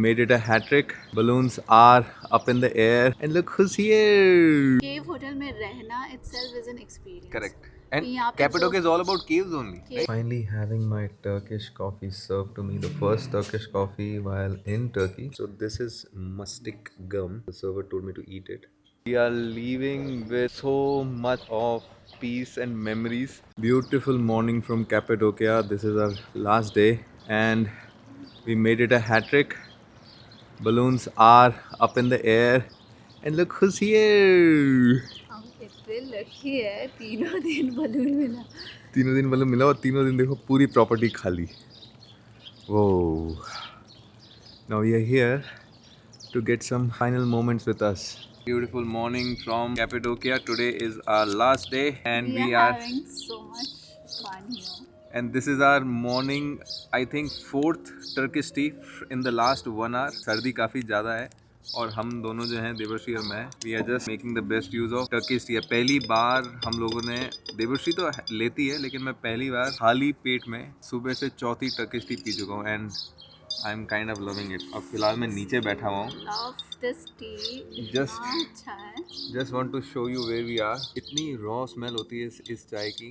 made it a hat trick. Balloons are up in the air, and look who's here. Cave hotel में रहना itself is an experience. Correct. And यहाँ पे Cappadocia is all about caves only. Cave- Finally having my Turkish coffee served to me, the first Turkish coffee while in Turkey. So this is mustic gum. The server told me to eat it. We are leaving with so much of peace and memories. Beautiful morning from Cappadocia. This is our last day and we made it a hat trick. Balloons are up in the air and look who's here. हम इतने lucky है तीनों दिन balloon मिला. तीनों दिन balloon मिला और तीनों दिन देखो पूरी प्रॉपर्टी खाली. Whoa. Now we are here to get some final moments with us. Beautiful morning from Cappadocia. Today is our last day and We are having so much fun here. And this is our morning, I think 4th Turkish tea in the last 1 hour. सर्दी काफ़ी ज़्यादा है और हम दोनों जो हैं देवर्षी और मैं we are just making the best use of Turkish tea. पहली बार हम लोगों ने, देवर्षी तो लेती है लेकिन मैं पहली बार खाली पेट में सुबह से चौथी टर्किश टी पी चुका हूँ and I am kind of loving it. अब फिलहाल मैं नीचे बैठा हुआ हूँ. Love this tea. Just- इतना अच्छा है. Just want to show you where we are. इतनी रॉ स्मेल होती है इस चाय की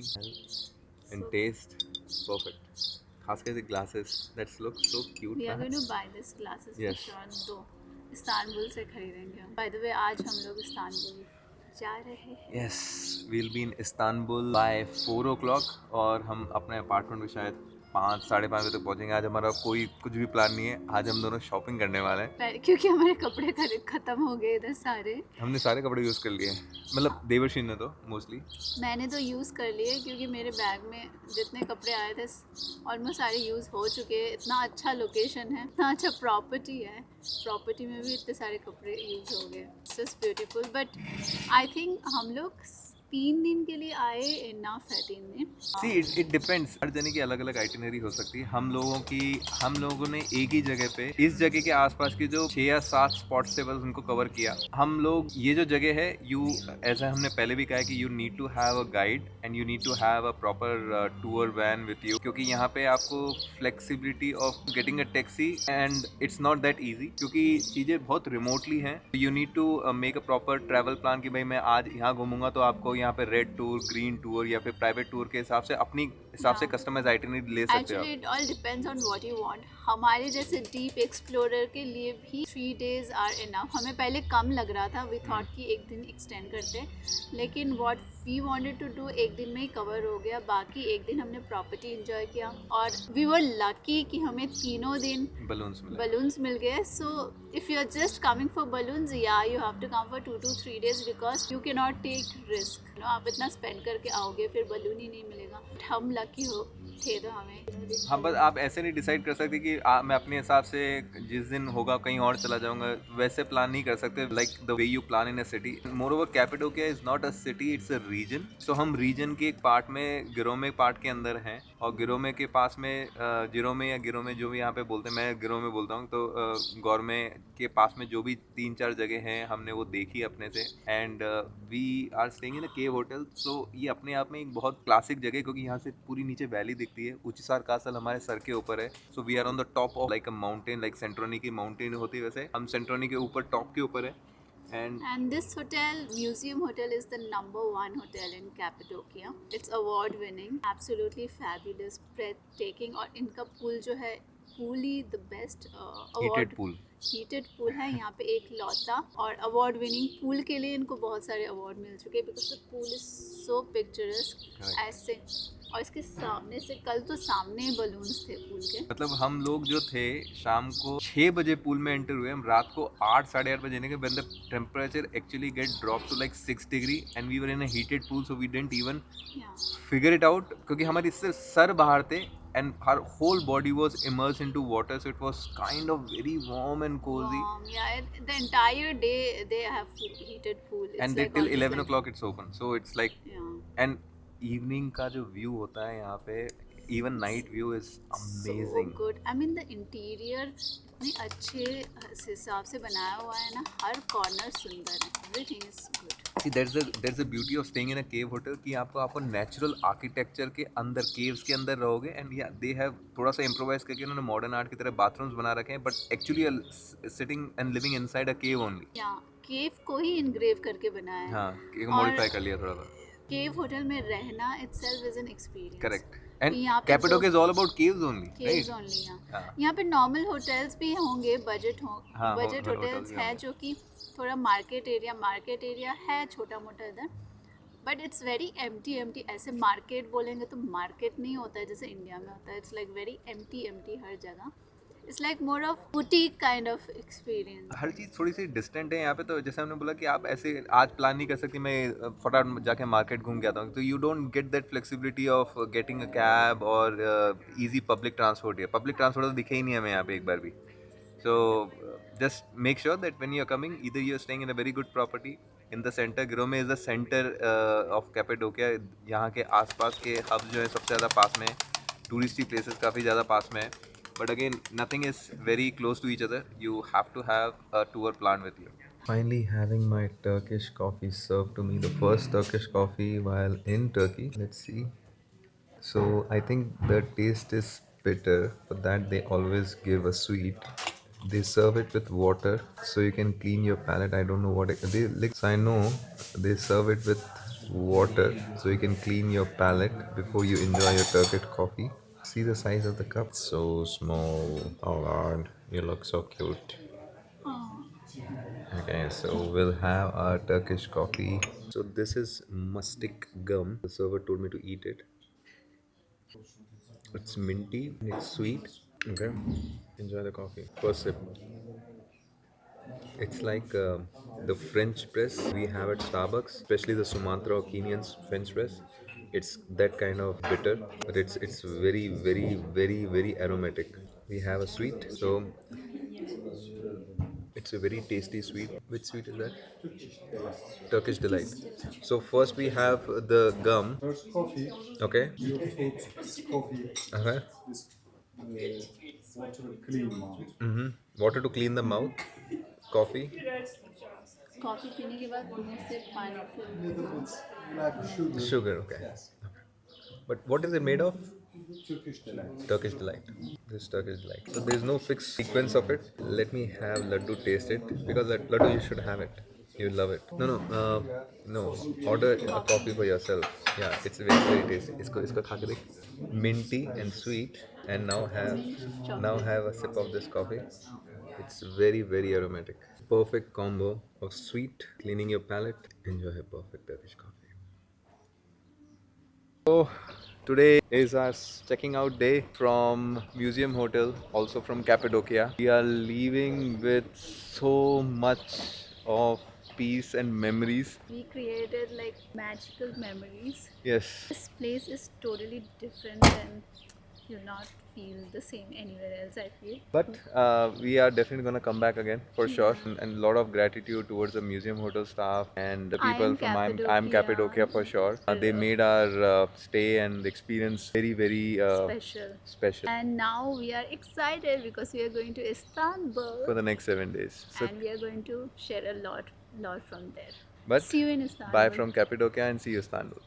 एंड टेस्ट परफेक्ट. खास करके glasses that's look so cute. We are going to buy this glasses Yes. for sure. दो इस्तांबुल से खरीदेंगे. By the way आज हम लोग इस्तांबुल जा रहे हैं. Yes, we'll be in Istanbul by 4 o'clock और हम अपने अपार्टमेंट में शायद 5 साढ़े 5 बजे तक पहुँचेंगे. आज हमारा कोई कुछ भी प्लान नहीं है. आज हम दोनों शॉपिंग करने वाले हैं. क्योंकि हमारे कपड़े खत्म हो गए इधर सारे. हमने सारे कपड़े यूज़ कर लिए, मतलब देवर्षी ने तो मोस्टली. मैंने तो यूज़ कर लिए क्योंकि मेरे बैग में जितने कपड़े आए थे ऑलमोस्ट सारे यूज़ हो चुके हैं. इतना अच्छा लोकेशन है, इतना अच्छा प्रॉपर्टी है, प्रॉपर्टी में भी इतने सारे कपड़े यूज़ हो गए. It's just beautiful. But I think हम लोग 3 दिन के लिए आए इनफ है. 3 दिन. See it depends. हर जने की अलग अलग आइटिनरी हो सकती है. हम लोगों ने एक ही जगह पे इस जगह के आसपास की जो 6 या 7 स्पॉट्स थे बस उनको कवर किया. हम लोग ये जो जगह है यू ऐसा हमने पहले भी कहा है कि you need to have a guide and you need to have a proper tour van with you, क्योंकि यहाँ पे आपको flexibility of getting a taxi and it's not that easy क्योंकि चीज़ें बहुत रिमोटली हैं. You need to make a proper travel plan कि भाई मैं आज यहाँ घूमूंगा तो आपको यहाँ पे रेड टूर, ग्रीन टूर या फिर प्राइवेट टूर के हिसाब से अपनी हिसाब से कस्टमाइज आइटिनरी ले सकते हो. Actually it all depends on what you want. हमारे जैसे डीप एक्सप्लोरर के लिए भी 3 days आर इनफ. हमें पहले कम लग रहा था. वी थॉट कि एक दिन एक्सटेंड करते, लेकिन what we wanted to do एक दिन में ही कवर हो गया. बाकी एक दिन हमने प्रॉपर्टी एंजॉय किया और वी वर लकी कि हमें तीनों दिन बलून्स मिल गए. So if you are just coming for balloons, या you have to come for 2 to 3 days because you can not take risk. आप इतना स्पेंड करके आओगे फिर बलून ही नहीं मिलेगा. हम लकी हो थे तो हमें. हाँ, बस आप ऐसे नहीं डिसाइड कर सकते कि मैं अपने हिसाब से जिस दिन होगा कहीं और चला जाऊंगा, वैसे प्लान नहीं कर सकते like the way you plan in a city. Moreover Cappadocia is not a city, it's a region. So हम रीजन के एक पार्ट में, गिरोमे पार्ट के अंदर हैं और गिरोमे के पास में जिरोमे या गिरोमे जो भी यहाँ पे बोलते हैं, मैं गिरोमे बोलता हूँ. तो गौरमे के पास में जो भी 3-4 जगह हैं हमने वो देखी अपने से and we are staying in a cave hotel. So ये अपने आप में एक बहुत क्लासिक जगह है क्योंकि यहाँ से पूरी नीचे वैली दिखती है. उच्चसार कासल हमारे सर के ऊपर है. So we are on the top of like a mountain, like सेंट्रोनी की माउंटेन होती है वैसे हम सेंट्रोनी के ऊपर टॉप के ऊपर है. And this hotel, Museum Hotel, is the #1 hotel in Cappadocia. It's award winning, absolutely fabulous, breathtaking. और इनका pool जो है, pool he the best award. Heated pool है यहाँ पे एक लौता. और अवार्ड विनिंग पूल के लिए इनको बहुत सारे अवार्ड मिल चुके हैं because the pool is so picturesque ऐसे. और इसके सामने से कल तो सामने बलून्स थे पूल के. मतलब हम लोग जो थे शाम को 6 बजे पूल में एंटर हुए. हम रात को 8 साढ़े 8 बजे के when the temperature actually get dropped to like 6 degree and we were in a heated pool so we didn't even figure it out क्योंकि हमारे सिर्फ सर बाहर थे and our whole body was immersed into water, so it was kind of very warm and cozy. Yeah, the entire day they have heated pool. It's and like till 11 o'clock it's open, so it's like and evening का जो view होता है यहाँ पे, even night view is amazing. So good. I mean the interior इतने अच्छे हिसाब से बनाया हुआ है ना, हर कॉर्नर सुंदर है, everything is good. See, there's a beauty of staying in a cave hotel कि आपको नेचुरल आर्किटेक्चर के अंदर केव्स के अंदर रहोगे एंड या दे हैव थोड़ा सा इम्प्रोवाइज करके उन्होंने मॉडर्न आर्ट की तरह बाथरूम्स बना रखे हैं but actually sitting and living inside a cave only. या केव को ही इनग्रेव करके बनाया है। हाँ, एक और मॉडिफाई कर लिया थोड़ा सा। केव होटल में रहना itself is an experience. Correct and यहाँ पे Cappadocia is all about caves only, caves right? Only. यहाँ हाँ। यहाँ पे नॉर्मल होटल्स भी होंगे, हाँ, बजट hotels होटल्स भी है होंगे। जो कि थोड़ा मार्केट एरिया है छोटा मोटा इधर, बट इट्स वेरी एम्प्टी। ऐसे मार्केट बोलेंगे तो मार्केट नहीं होता है जैसे इंडिया में होता है, इट्स लाइक वेरी एम्प्टी हर जगह। It's like more of boutique kind of experience. हर चीज़ थोड़ी सी डिस्टेंट है यहाँ पे, तो जैसे हमने बोला कि आप ऐसे आज प्लान नहीं कर सकती मैं फटाफट जाके मार्केट घूम के आता हूँ, तो you don't get that flexibility of getting a cab और इजी पब्लिक ट्रांसपोर्ट। है पब्लिक ट्रांसपोर्ट तो दिखे ही नहीं हमें यहाँ पे एक बार भी। So just make sure that when you are coming either you are staying in a very good property in the centre. Goreme is the centre of Cappadocia. यहाँ के आसपास के हब जो है सबसे ज़्यादा पास में है, टूरिस्टी प्लेसेस काफ़ी ज़्यादा पास में है, but again nothing is very close to each other. You have to have a tour planned with you. Finally having my Turkish coffee served to me, the first Turkish coffee while in Turkey. Let's see. So I think the taste is bitter, for that they always give a sweet. They serve it with water so you can clean your palate. I don't know what they like. I know they serve it with water so you can clean your palate before you enjoy your Turkish coffee. See the size of the cup? So small. Oh God, you look so cute. Okay, so we'll have our Turkish coffee. So this is mustic gum. The server told me to eat it. It's minty, it's sweet. Okay, enjoy the coffee. First sip. It's like the French press we have at Starbucks, especially the Sumatra or Kenyan's French press. It's that kind of bitter, but it's very very aromatic. We have a sweet, so it's a very tasty sweet. Which sweet is that? Turkish delight. So first we have the gum. First coffee, Okay. you put this coffee, Uh-huh. this water clean mouth. Mm-hmm. Water to clean the mouth. Coffee. Coffee पीने के बाद मुंह से पानी Little bit like sugar. Sugar. Okay. Yes. But what is it made of? Turkish delight. Turkish delight. This is Turkish delight. So there is no fixed sequence of it. Let me have laddu taste it, because that laddu you should have it. You will love it. No. Order a coffee for yourself. Yeah, it's very tasty. इसको खा के देख. Minty and sweet, and now have a sip of this coffee. It's very aromatic. Perfect combo of sweet, cleaning your palate. Enjoy a perfect Turkish coffee. So today is our checking out day from Museum Hotel, also from Cappadocia. We are leaving with so much of peace and memories. We created like magical memories. Yes. This place is totally different and you'll not feel the same anywhere else, I feel. But we are definitely going to come back again for sure. And a lot of gratitude towards the Museum Hotel staff and the people from I'm Cappadocia for sure. They made our stay and experience very special And now we are excited because we are going to Istanbul for the next 7 days. So, and we are going to share a lot from there. but See you in Istanbul. bye from Cappadocia and see you Istanbul.